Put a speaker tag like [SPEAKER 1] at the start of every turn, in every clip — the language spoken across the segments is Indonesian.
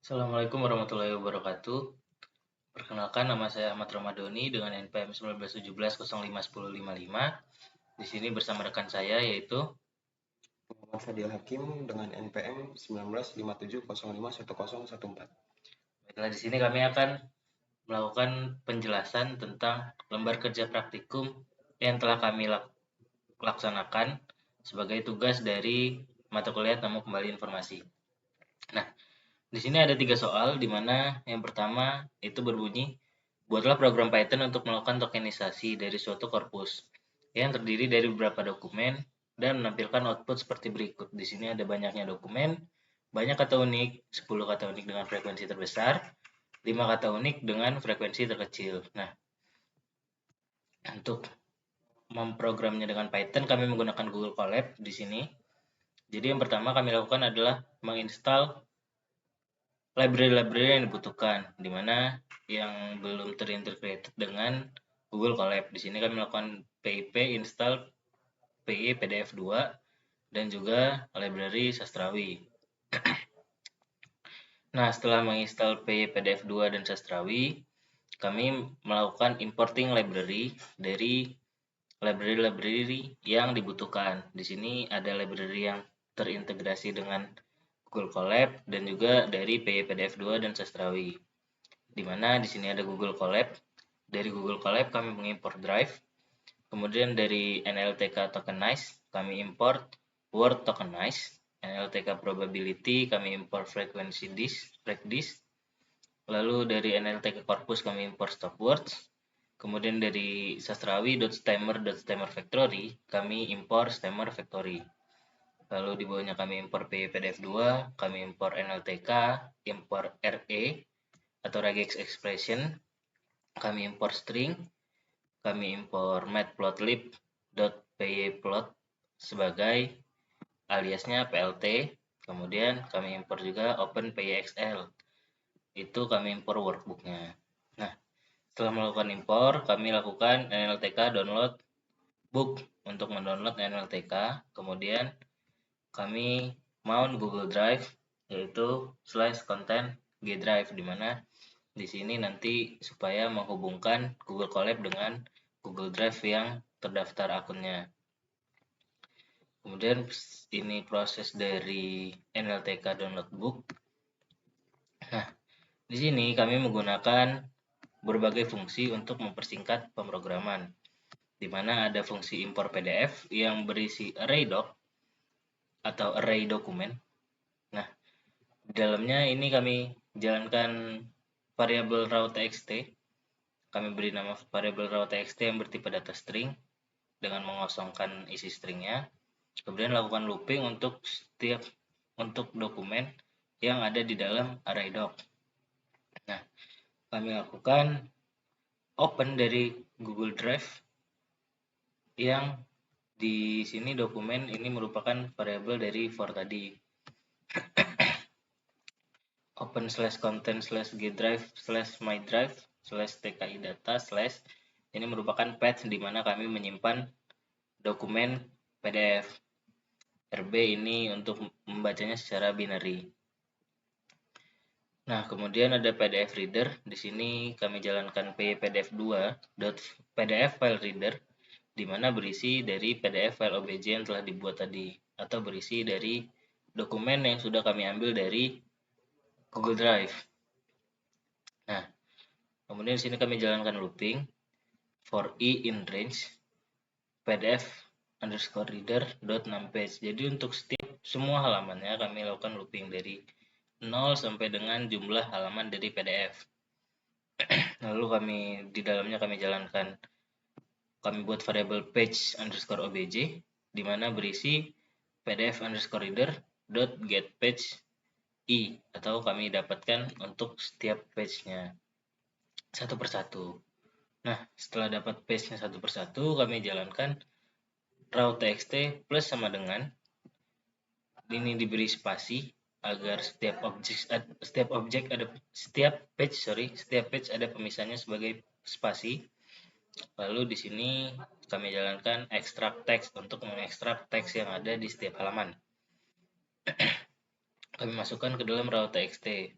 [SPEAKER 1] Assalamualaikum warahmatullahi wabarakatuh. Perkenalkan, nama saya Ahmad Ramadhani dengan NPM 1917051055. Di sini bersama rekan saya yaitu
[SPEAKER 2] Muhammad Fadil Hakim dengan NPM 1957051014.
[SPEAKER 1] baiklah, di sini kami akan melakukan penjelasan tentang lembar kerja praktikum yang telah kami laksanakan sebagai tugas dari mata kuliah Temu Kembali Informasi. Nah, di sini ada 3 soal, di mana yang pertama itu berbunyi, buatlah program Python untuk melakukan tokenisasi dari suatu korpus yang terdiri dari beberapa dokumen dan menampilkan output seperti berikut. Di sini ada banyaknya dokumen, banyak kata unik, 10 kata unik dengan frekuensi terbesar, 5 kata unik dengan frekuensi terkecil. Nah, untuk memprogramnya dengan Python kami menggunakan Google Colab di sini. Jadi yang pertama kami lakukan adalah menginstal library-library yang dibutuhkan, di mana yang belum terintegrated dengan Google Colab. Di sini kami melakukan pip install PY PDF2 dan juga library Sastrawi. Nah, setelah menginstal PY PDF2 dan Sastrawi, kami melakukan importing library dari library-library yang dibutuhkan. Di sini ada library yang terintegrasi dengan Google Colab dan juga dari PDF2 dan Sastrawi. Di mana di sini ada Google Colab. Dari Google Colab kami mengimpor Drive. Kemudian dari NLTK Tokenize kami import Word Tokenize. NLTK Probability kami import Frequency Disk, FreqDisk. Lalu dari NLTK Corpus kami import Stopwords. Kemudian dari sastrawi.stemmer factory kami impor stemmer factory. Lalu di bawahnya kami impor PDF2, kami impor NLTK, impor RE atau regex expression, kami impor string, kami impor matplotlib.pyplot sebagai aliasnya plt, kemudian kami impor juga openpyxl, itu kami impor workbooknya. Nah, setelah melakukan impor, kami lakukan NLTK download book untuk mendownload NLTK, kemudian kami mount Google Drive yaitu /content G Drive, di mana di sini nanti supaya menghubungkan Google Colab dengan Google Drive yang terdaftar akunnya. Kemudian ini proses dari NLTK download book. Nah, di sini kami menggunakan berbagai fungsi untuk mempersingkat pemrograman, di mana ada fungsi impor PDF yang berisi array doc atau array dokumen. Nah, di dalamnya ini kami jalankan variabel raw.txt. Kami beri nama variabel raw.txt yang bertipe data string dengan mengosongkan isi stringnya. Kemudian lakukan looping untuk dokumen yang ada di dalam array doc. Nah, kami lakukan open dari Google Drive yang di sini dokumen ini merupakan variabel dari for tadi. Open /content/gdrive/mydrive/tki data/ ini merupakan path di mana kami menyimpan dokumen PDF. RB ini untuk membacanya secara binary. Nah, kemudian ada PDF reader. Di sini kami jalankan pdf2.pdf file reader, di mana berisi dari PDF file OBJ yang telah dibuat tadi, atau berisi dari dokumen yang sudah kami ambil dari Google Drive. Nah, kemudian di sini kami jalankan looping for i in range pdf_reader.numpage. Jadi untuk setiap semua halamannya kami lakukan looping dari 0 sampai dengan jumlah halaman dari PDF. Lalu di dalamnya kami jalankan, kami buat variabel page_obj di mana berisi pdf_reader.getPage i, atau kami dapatkan untuk setiap page-nya satu persatu. Nah, setelah dapat page-nya satu persatu, kami jalankan raw.txt plus sama dengan ini diberi spasi agar setiap page ada pemisahnya sebagai spasi. Lalu di sini kami jalankan extract text untuk mengekstrak teks yang ada di setiap halaman. Kami masukkan ke dalam raw.txt.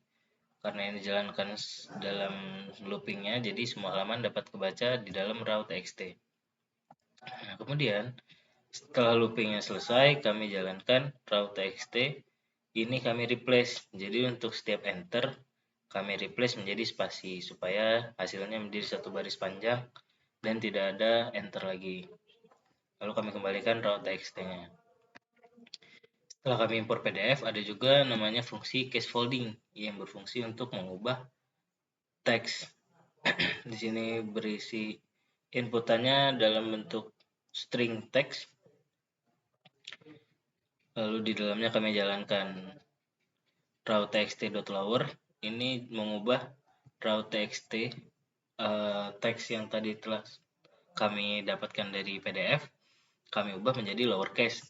[SPEAKER 1] karena ini dijalankan dalam loopingnya, jadi semua halaman dapat kebaca di dalam raw.txt. Nah, kemudian setelah loopingnya selesai, kami jalankan raw.txt. Ini kami replace. Jadi untuk setiap enter, kami replace menjadi spasi supaya hasilnya menjadi satu baris panjang dan tidak ada enter lagi. Lalu kami kembalikan raw.txt-nya. Setelah kami import PDF, ada juga namanya fungsi case folding yang berfungsi untuk mengubah teks. Di sini berisi inputannya dalam bentuk string teks. Lalu di dalamnya kami jalankan raw.txt.lower. Ini mengubah raw.txt teks yang tadi telah kami dapatkan dari PDF, kami ubah menjadi lowercase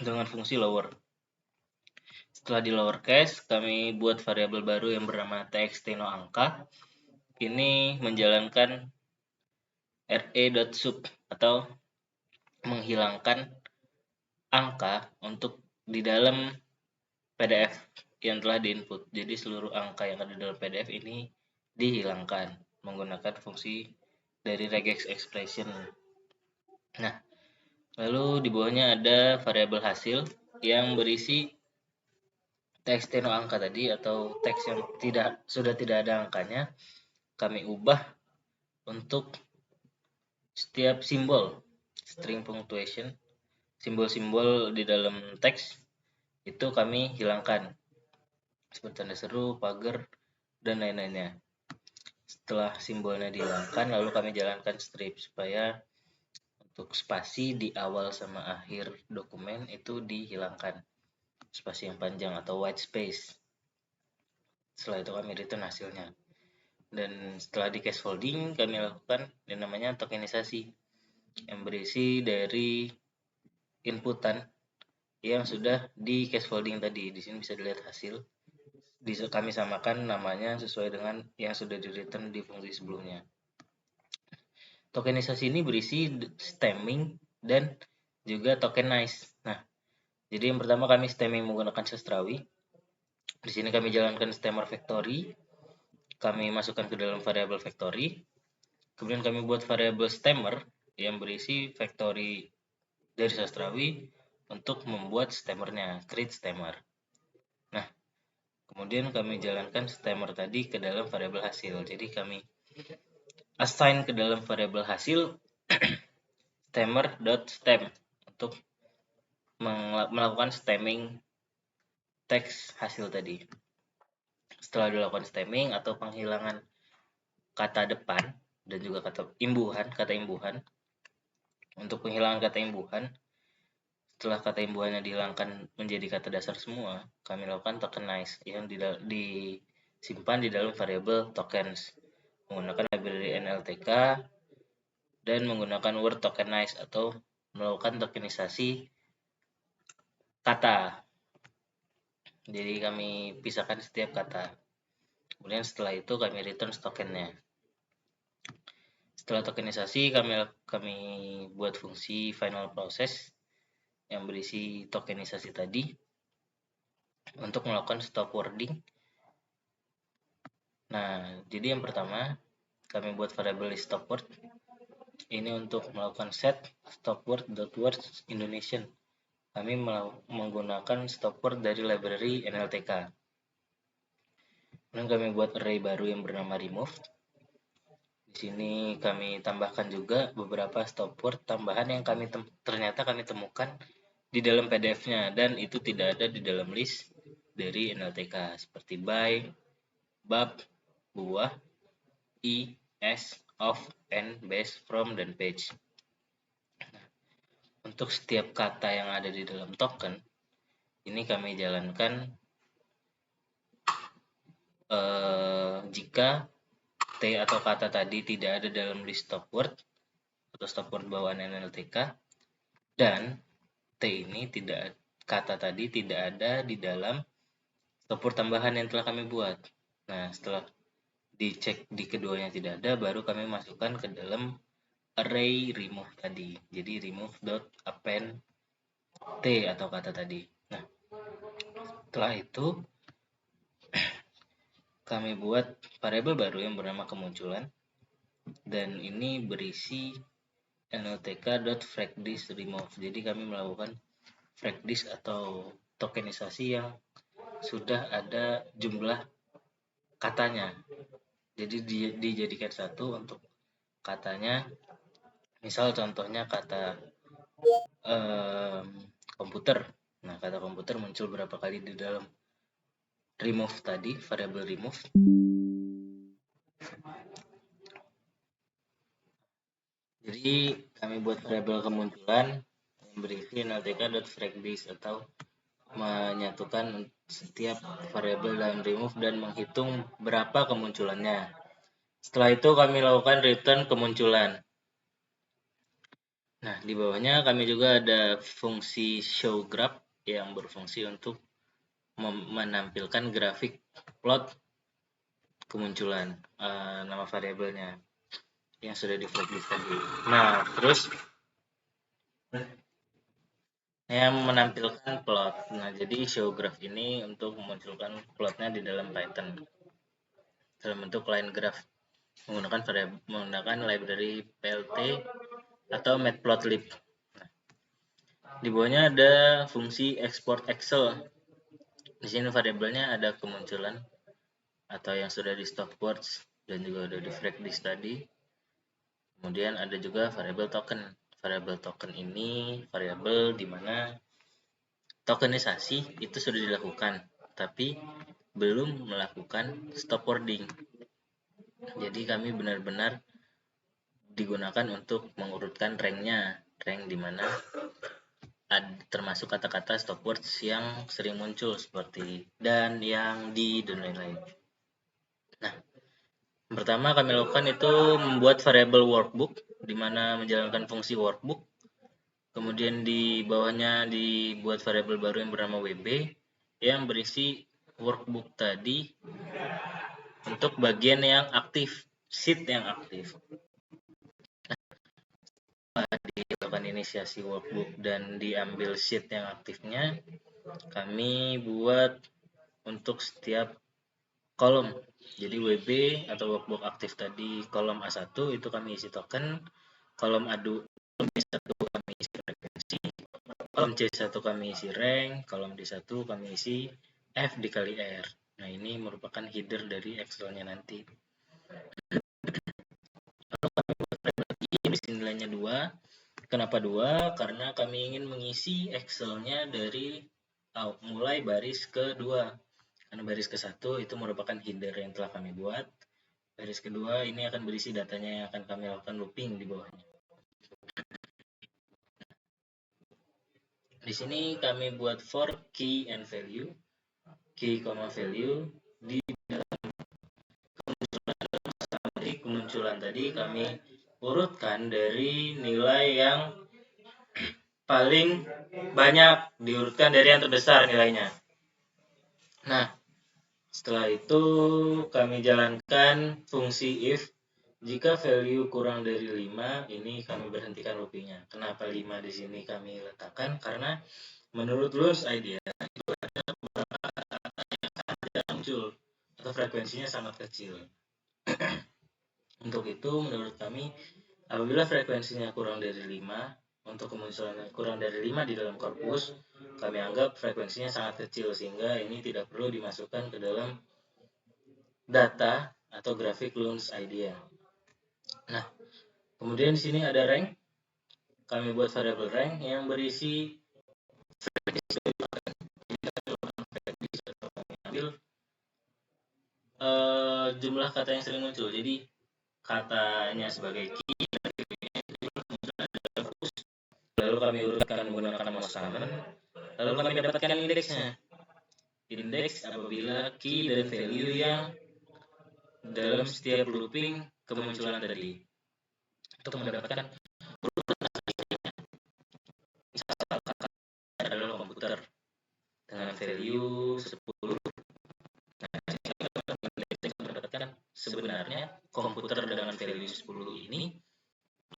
[SPEAKER 1] dengan fungsi lower. Setelah di lowercase, kami buat variabel baru yang bernama txt_noangka. Ini menjalankan re.sub atau menghilangkan angka untuk di dalam PDF yang telah diinput. Jadi seluruh angka yang ada di dalam PDF ini dihilangkan menggunakan fungsi dari regex expression. Nah, lalu di bawahnya ada variabel hasil yang berisi txt_noangka tadi atau teks yang sudah tidak ada angkanya. Kami ubah untuk setiap simbol string punctuation, simbol-simbol di dalam teks itu kami hilangkan seperti tanda seru, pagar, dan lain-lainnya. Setelah simbolnya dihilangkan, lalu kami jalankan strip supaya untuk spasi di awal sama akhir dokumen itu dihilangkan, spasi yang panjang atau white space. Setelah itu kami return hasilnya. Dan setelah di case folding, kami lakukan yang namanya tokenisasi yang berisi dari inputan yang sudah di case folding tadi. Di sini bisa dilihat hasil. Kami samakan namanya sesuai dengan yang sudah di return di fungsi sebelumnya. Tokenisasi ini berisi stemming dan juga tokenize. Nah, jadi yang pertama kami stemming menggunakan sastrawi. Di sini kami jalankan stemmer factory. Kami masukkan ke dalam variabel factory. Kemudian kami buat variabel stemmer yang berisi factory dari sastrawi untuk membuat stemmernya, create stemmer. Nah, kemudian kami jalankan stemmer tadi ke dalam variabel hasil. Jadi kami assign ke dalam variabel hasil stemmer.stem untuk melakukan stemming teks hasil tadi. Setelah dilakukan stemming atau penghilangan kata depan dan juga kata imbuhan, untuk penghilangan kata imbuhan, setelah kata imbuhannya dihilangkan menjadi kata dasar semua, kami lakukan tokenize yang disimpan di dalam variabel tokens menggunakan library NLTK dan menggunakan word tokenize atau melakukan tokenisasi kata. Jadi kami pisahkan setiap kata. Kemudian setelah itu kami return tokennya. Setelah tokenisasi kami buat fungsi final process yang berisi tokenisasi tadi untuk melakukan stop wording. Nah, jadi yang pertama kami buat variabel stop word. Ini untuk melakukan set stop word.words Indonesian. Kami menggunakan stop word dari library NLTK. Kemudian kami buat array baru yang bernama remove. Di sini kami tambahkan juga beberapa stop word tambahan yang ternyata kami temukan di dalam PDF-nya dan itu tidak ada di dalam list dari NLTK seperti by, bab, buah, i, s, of, and, base, from, dan page. Untuk setiap kata yang ada di dalam token, ini kami jalankan jika T atau kata tadi tidak ada dalam list stop word atau stop word bawaan NLTK dan T ini kata tadi tidak ada di dalam stop word tambahan yang telah kami buat. Nah, setelah dicek di keduanya tidak ada, baru kami masukkan ke dalam array remove tadi. Jadi remove.append T atau kata tadi. Nah, setelah itu kami buat variabel baru yang bernama kemunculan, dan ini berisi nltk.fragDis_remove. Jadi kami melakukan fragDis atau tokenisasi yang sudah ada jumlah katanya. Jadi dijadikan satu untuk katanya. Misal contohnya kata komputer. Nah, kata komputer muncul berapa kali di dalam remove tadi, variabel remove. Jadi kami buat variabel kemunculan yang berisi nltk.fragDis atau menyatukan setiap variabel dalam remove dan menghitung berapa kemunculannya. Setelah itu kami lakukan return kemunculan. Nah, di bawahnya kami juga ada fungsi show graph yang berfungsi untuk menampilkan grafik plot kemunculan nama variabelnya yang sudah di fragDis tadi. Nah, terus yang menampilkan plot. Nah, jadi show graph ini untuk memunculkan plotnya di dalam Python dalam bentuk line graph menggunakan library plt atau matplotlib. Nah, di bawahnya ada fungsi export Excel. Di sini variabelnya ada kemunculan atau yang sudah di stopwatch dan juga ada di fragDis tadi. Kemudian ada juga variabel token. Variabel token ini variabel di mana tokenisasi itu sudah dilakukan, tapi belum melakukan stop wording. Jadi kami benar-benar digunakan untuk mengurutkan ranknya, rank di mana termasuk kata-kata stop words yang sering muncul seperti dan, yang, di, dan lain-lain. Nah, pertama kami lakukan itu membuat variabel workbook di mana menjalankan fungsi workbook. Kemudian di bawahnya dibuat variabel baru yang bernama wb yang berisi workbook tadi untuk bagian yang aktif, sheet yang aktif. Dilakukan inisiasi workbook dan diambil sheet yang aktifnya, kami buat untuk setiap kolom. Jadi WB atau workbook aktif tadi kolom A1 itu kami isi token, kolom A2 kami isi frekuensi, kolom C1 kami isi rank, kolom D1 kami isi F dikali R. Nah, ini merupakan header dari Excel-nya nanti. Isi nilainya 2. Kenapa 2? Karena kami ingin mengisi Excel-nya dari mulai baris kedua. Karena baris ke-1 itu merupakan header yang telah kami buat. Baris kedua ini akan berisi datanya yang akan kami lakukan looping di bawahnya. Di sini kami buat for key and value. Key, value di dalam kemunculan tadi kami urutkan dari nilai yang paling banyak, diurutkan dari yang terbesar nilainya. Nah, setelah itu kami jalankan fungsi if. Jika value kurang dari 5, ini kami berhentikan loopingnya. Kenapa 5 di sini kami letakkan? Karena menurut rules idea itu ada beberapa kata yang tidak muncul atau frekuensinya sangat kecil. Untuk itu menurut kami apabila frekuensinya kurang dari 5, untuk kemunculan kurang dari 5 di dalam korpus, kami anggap frekuensinya sangat kecil sehingga ini tidak perlu dimasukkan ke dalam data atau grafik Luns idea. Nah, kemudian di sini ada rank. Kami buat variabel rank yang berisi jumlah kata yang sering muncul. Jadi katanya sebagai key, lalu kami urutkan menggunakan mouse command, lalu kami dapatkan indeksnya. Indeks apabila key dan value yang dalam setiap looping kemunculan tadi. Untuk mendapatkan adalah komputer dengan value 10. Mendapatkan sebenarnya komputer dengan value 10 ini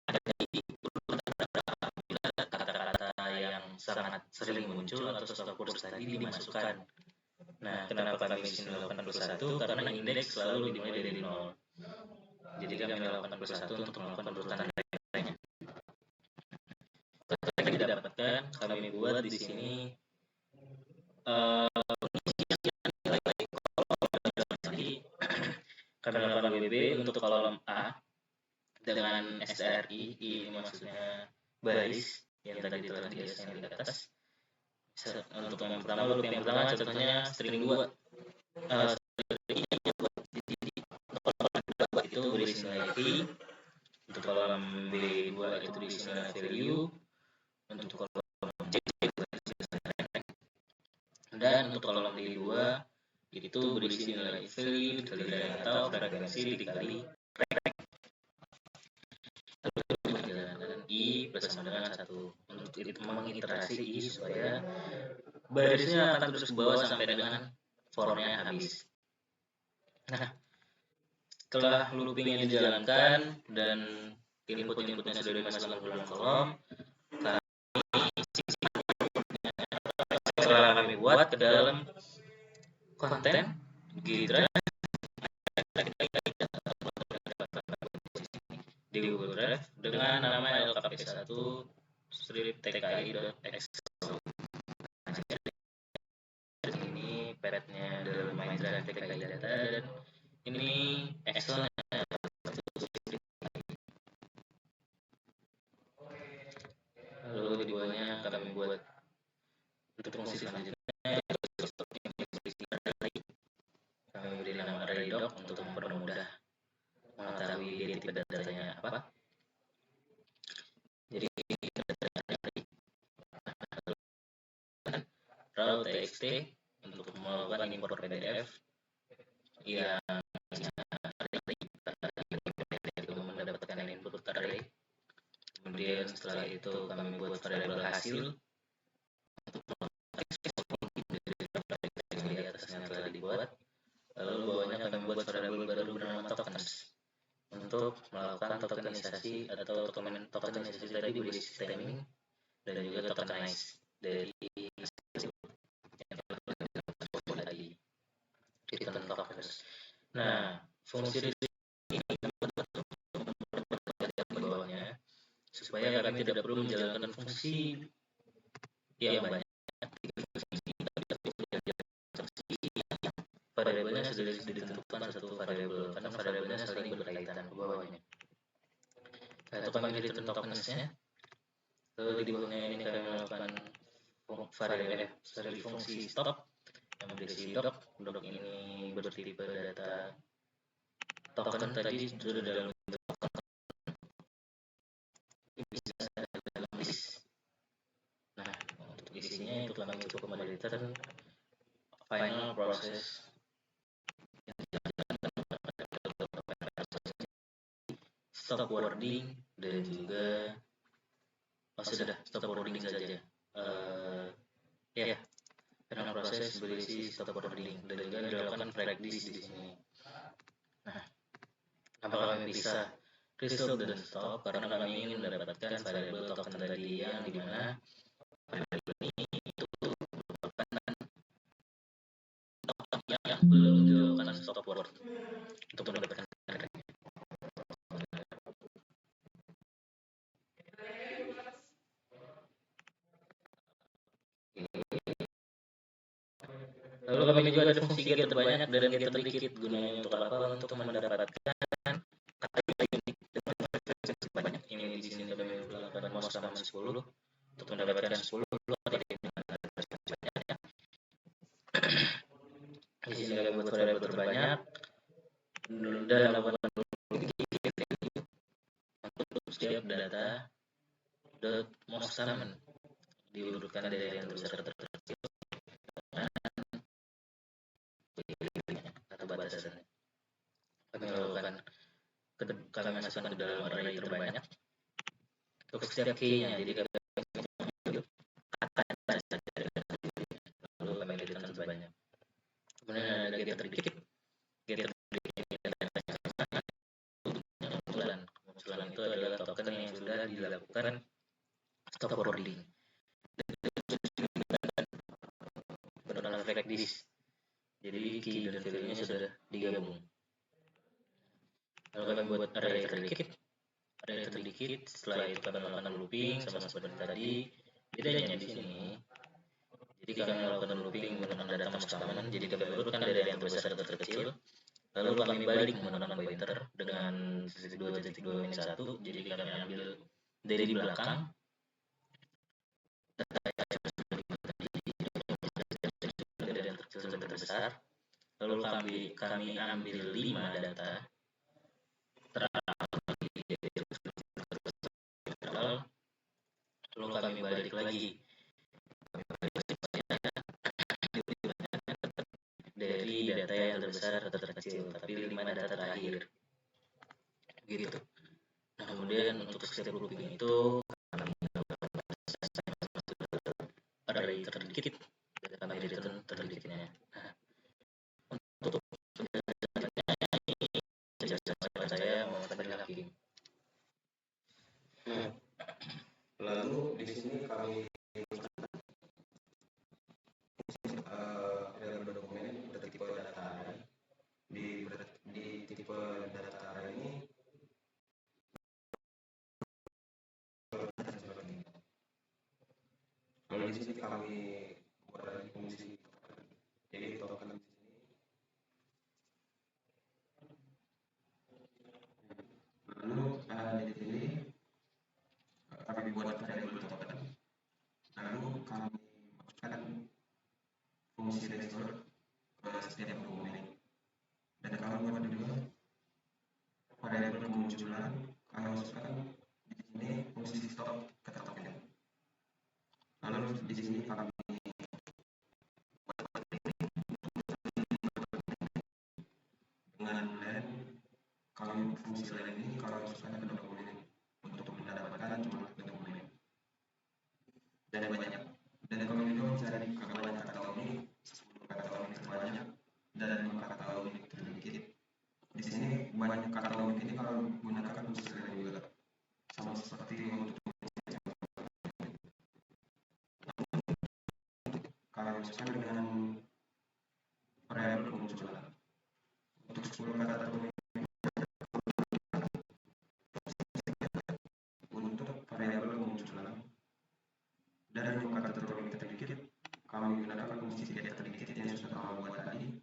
[SPEAKER 1] ada di kata-kata yang sangat sering muncul atau stop words tadi dimasukkan. Nah, kenapa kami di sini melakukan plus 1? Karena indeks selalu dimulai dari 0. Jadi kami melakukan plus 1 untuk melakukan urutan nilainya. Yang didapatkan kami buat di sini kami melakukan WB untuk kolom A dengan SRI, ini maksudnya baris yang tadi telah di yang di atas. Untuk yang pertama contohnya string 2 itu berisi nilai key, untuk kolom B2 itu berisi nilai value, untuk kolom C dan untuk kolom D2 itu berisi nilai value atau frekuensi dikali perjalanan I plus sama dengan 1. Untuk itu mengiterasi I supaya barisnya akan terus ke bawah sampai dengan formnya habis. Nah, setelah loopingnya dijalankan dan input-inputnya sudah dimasukkan ke dalam kolom, kami buat ke dalam konten Ghidra di Google Drive dengan nama lkp1 strip tki.x. Ini pathnya dalam my drive tki data dan ini Excel. Lalu di bawahnya kami buat untuk fungsi selanjutnya kami beri nama array.doc untuk mempermudah mengetahui tipe datanya apa. Jadi raw txt untuk melakukan import PDF yang mendapatkan input array. Kemudian setelah itu kami buat variabel hasil di atasnya telah dibuat. Lalu bawahnya kami buat variabel baru bernama tokens untuk melakukan tokenisasi atau tokenisasi tadi berisi stemming dan juga tokenize dari return tokens. Nah, fungsi di bawahnya supaya kami tidak perlu menjalankan fungsi yang banyak. Variabelnya sudah ditentukan satu variabel karena variabelnya saling berkaitan ke bawahnya. Nah, itu kami return tokensnya. Lalu di bawahnya ini kami melakukan variabel fungsi stop yang berisi doc ini bertipe data token tadi sudah dalam list. Nah, untuk isinya itu kami cukup return final process stop wording dan juga sudah stop wording saja. Final proses berisi stop wording dan juga dilakukan flag di sini. Nah, apakah kami bisa result dan stop karena kami ingin mendapatkan variabel token tadi yang dimana variabel ini itu merupakan token yang belum dilakukan stop word untuk mendapatkan lalu kami juga ada fungsi get terbanyak dan get tersedikit gunanya untuk apa? Untuk mendapatkan kata unik dengan frekuensi banyak. Ini di sini kami melakukan mouse command 10 untuk mendapatkan 10 di sini kami buat variabel terbanyak dan melakukan untuk setiap data dot mouse command diurutkan dari yang terbesar terkecil atau batasannya. Kami masukkan ke dalam array terbanyak untuk setiap key-nya. Jadi kami lalu kami return terbanyak. Kemudian ada get tersedikit. Kemunculan itu adalah token yang sudah dilakukan stop wording. Benar flag disk. dan value-nya sudah digabung. Lalu kami buat array terdikit. Setelah itu kami melakukan looping sama seperti tadi. Bedanya di sini, jadi kami melakukan looping menggunakan data masuk common. Jadi kami urutkan dari yang terbesar ke terkecil. Lalu kami balik menggunakan pointer dengan titik 2 minus 1. Jadi kami ambil dari belakang dari yang terkecil sampai terbesar. Lalu kami ambil 5 data lalu kami balik lagi dari data yang terbesar ke terkecil, tapi 5 data terakhir gitu. Nah, kemudian untuk step looping itu array terdikit dan kami return terdikitnya. Nah, untuk saya mau hakim.
[SPEAKER 2] Lalu di sini kami variabel dokumen bertipe data array. Di tipe data array ini lalu di sini kami buat lagi fungsi. Jadi token di sini. Lalu di sini kami buat variabel token. Lalu kami masukkan fungsi restore ke setiap dokumen. Dan kami buat juga variabel kemunculan. Kami masukkan di sini fungsi stop ke token. Lalu di sini kami dengan len kami fungsi len ini kami masukkan ke dokumen untuk mendapatkan jumlah dokumen dan banyak. Dan kami juga mencari banyak kata unik, 10 kata unik terbanyak dan 5 kata unik terdikit. Di sini banyak kata unik ini kalau menggunakan fungsi len juga sama seperti untuk kami masukkan dengan variabel kemunculan. Untuk 10 kata unik untuk variabel kemunculan dan 5 kata unik terdikit kami menggunakan fungsi get terdikit yang sudah kami buat tadi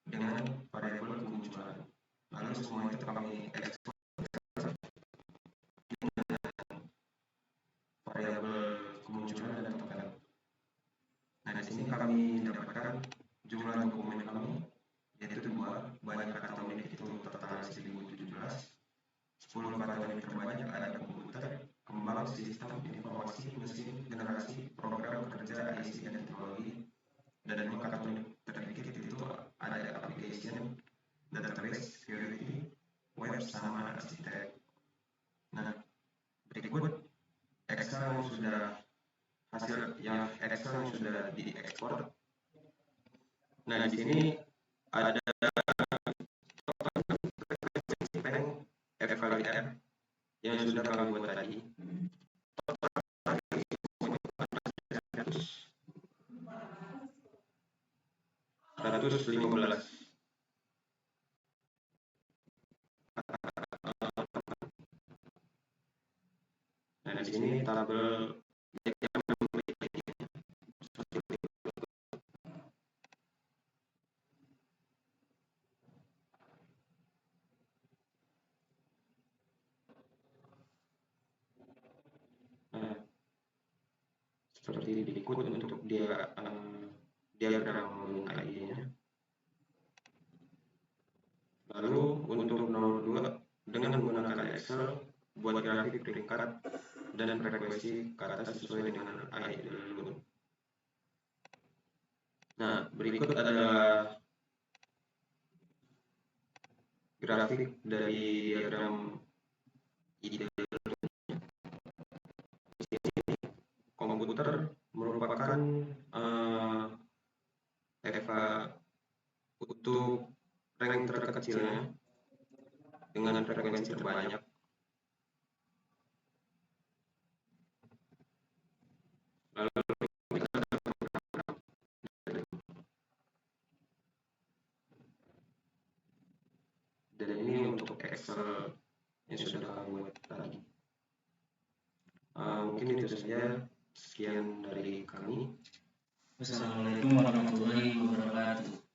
[SPEAKER 2] dengan variabel kemunculan. Lalu semua itu kami ekspor variabel kemunculan dan token. Nah, di sini kami dapatkan jumlah dokumen kami yaitu 2, banyak kata unik itu tertanggal 1017, 10 kata unik terbanyak ada komputer, kembang, sistem, informasi, mesin, generasi, program, kerja, IC, dan teknologi. Dan 5 kata unik terdikit itu ada application, database, security, web, sama arsitek. Nah, berikut Excel yang sudah diekspor. Nah, di sini ada FKIR yang sudah kami buat tadi. 115. Nah, di sini tabel seperti berikut untuk diagram ID-nya. Lalu untuk nomor 2 dengan menggunakan Excel buat grafik peringkat dan frekuensi ke atas sesuai dengan ID dulu. Nah, berikut adalah grafik dari diagram ID. Komputer merupakan untuk rank terkecilnya dengan frekuensi terbanyak. Lalu Excel yang sudah kami buat tadi. Mungkin itu saja, sekian dari kami.
[SPEAKER 1] Wassalamualaikum warahmatullahi wabarakatuh.